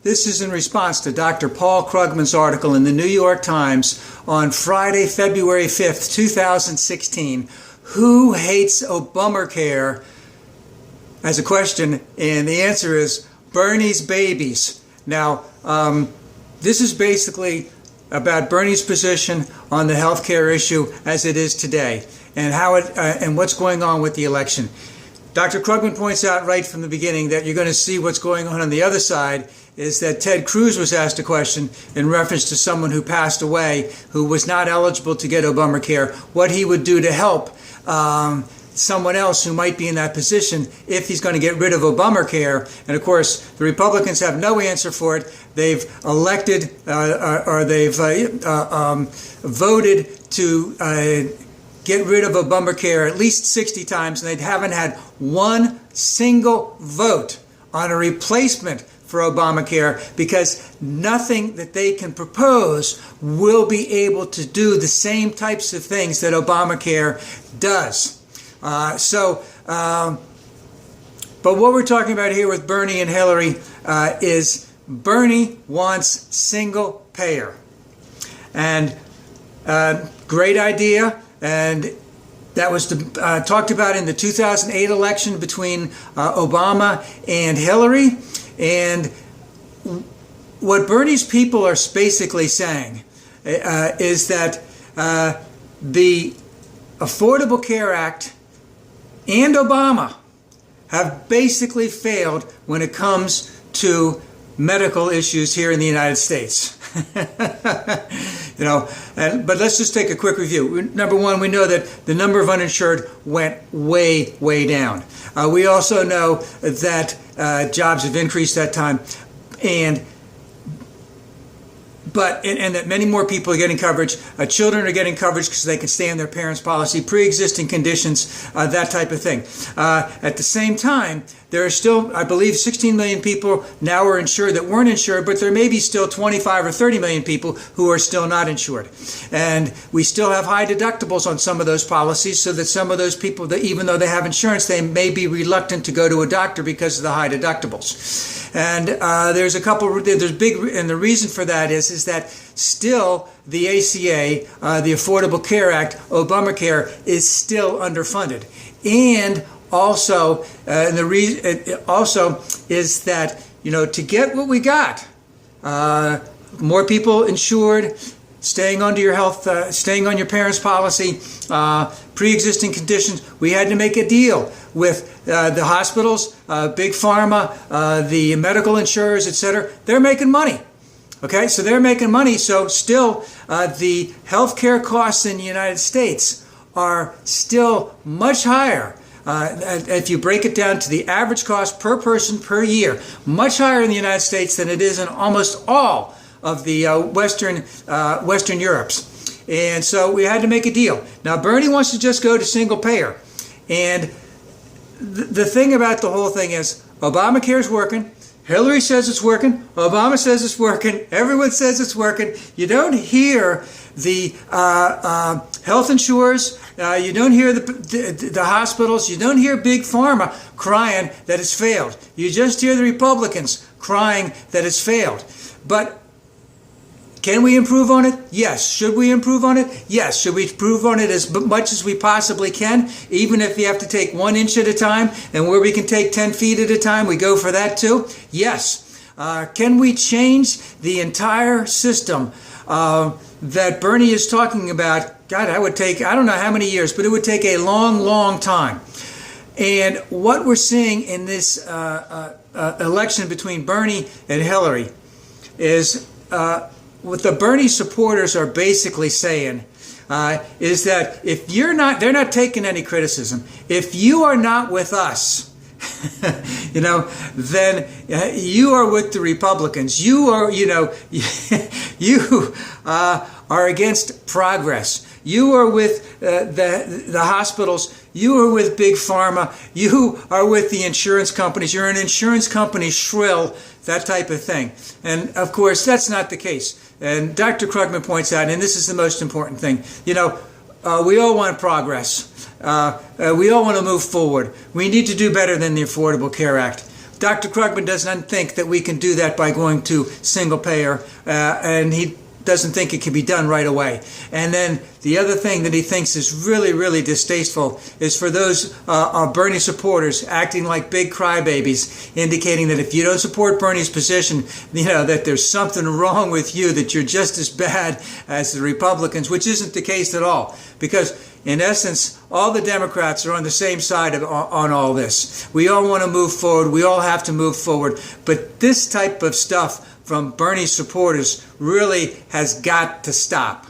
This is in response to Dr. Paul Krugman's article in the New York Times on Friday, February 5th, 2016. Who hates Obummercare? As a question, and the answer is Bernie's babies. Now, this is basically about Bernie's position on the healthcare issue as it is today, and how it and what's going on with the election. Dr. Krugman points out right from the beginning that you're going to see what's going on the other side is that Ted Cruz was asked a question in reference to someone who passed away who was not eligible to get Obamacare, what he would do to help someone else who might be in that position if he's going to get rid of Obamacare. And of course, the Republicans have no answer for it. They've elected or they've voted to get rid of Obamacare at least 60 times, and they haven't had one single vote on a replacement for Obamacare, because nothing that they can propose will be able to do the same types of things that Obamacare does. But what we're talking about here with Bernie and Hillary is Bernie wants single payer. And great idea. And that was talked about in the 2008 election between Obama and Hillary. And what Bernie's people are basically saying is that the Affordable Care Act and Obama have basically failed when it comes to medical issues here in the United States. But let's just take a quick review. Number one, we know that the number of uninsured went way, way down. We also know that jobs have increased that time, and that many more people are getting coverage. Children are getting coverage because they can stay on their parents' policy, pre-existing conditions, that type of thing. At the same time, there are still, I believe, 16 million people now are insured that weren't insured, but there may be still 25 or 30 million people who are still not insured. And we still have high deductibles on some of those policies, so that some of those people, that even though they have insurance, they may be reluctant to go to a doctor because of the high deductibles. And there's the reason for that is that still the ACA, the Affordable Care Act, Obamacare, is still underfunded. And also, the reason also is that, to get what we got, more people insured, staying under your health, staying on your parents' policy, pre-existing conditions, we had to make a deal with the hospitals, big pharma, the medical insurers, etc. They're making money. Okay, so they're making money. So still, the healthcare costs in the United States are still much higher. If you break it down to the average cost per person per year, much higher in the United States than it is in almost all of the Western Europes. And so we had to make a deal. Now, Bernie wants to just go to single payer. And the thing about the whole thing is Obamacare is working. Hillary says it's working. Obama says it's working. Everyone says it's working. You don't hear the health insurers. You don't hear the hospitals. You don't hear Big Pharma crying that it's failed. You just hear the Republicans crying that it's failed. But can we improve on it? Yes. Should we improve on it? Yes. Should we improve on it as much as we possibly can, even if we have to take 1 inch at a time, and where we can take 10 feet at a time, we go for that too? Yes. Can we change the entire system that Bernie is talking about? God, that would take, I don't know how many years, but it would take a long, long time. And what we're seeing in this election between Bernie and Hillary is what the Bernie supporters are basically saying is that if you're not, they're not taking any criticism. If you are not with us, then you are with the Republicans. You are, you are against progress. You are with the hospitals. You are with Big Pharma. You are with the insurance companies. You're an insurance company shrill, that type of thing. And of course, that's not the case. And Dr. Krugman points out, and this is the most important thing, we all want progress. We all want to move forward. We need to do better than the Affordable Care Act. Dr. Krugman doesn't think that we can do that by going to single payer, and he doesn't think it can be done right away. And then the other thing that he thinks is really, really distasteful is for those Bernie supporters acting like big crybabies, indicating that if you don't support Bernie's position, that there's something wrong with you, that you're just as bad as the Republicans, which isn't the case at all. Because in essence, all the Democrats are on the same side on all this. We all want to move forward. We all have to move forward. But this type of stuff from Bernie supporters really has got to stop.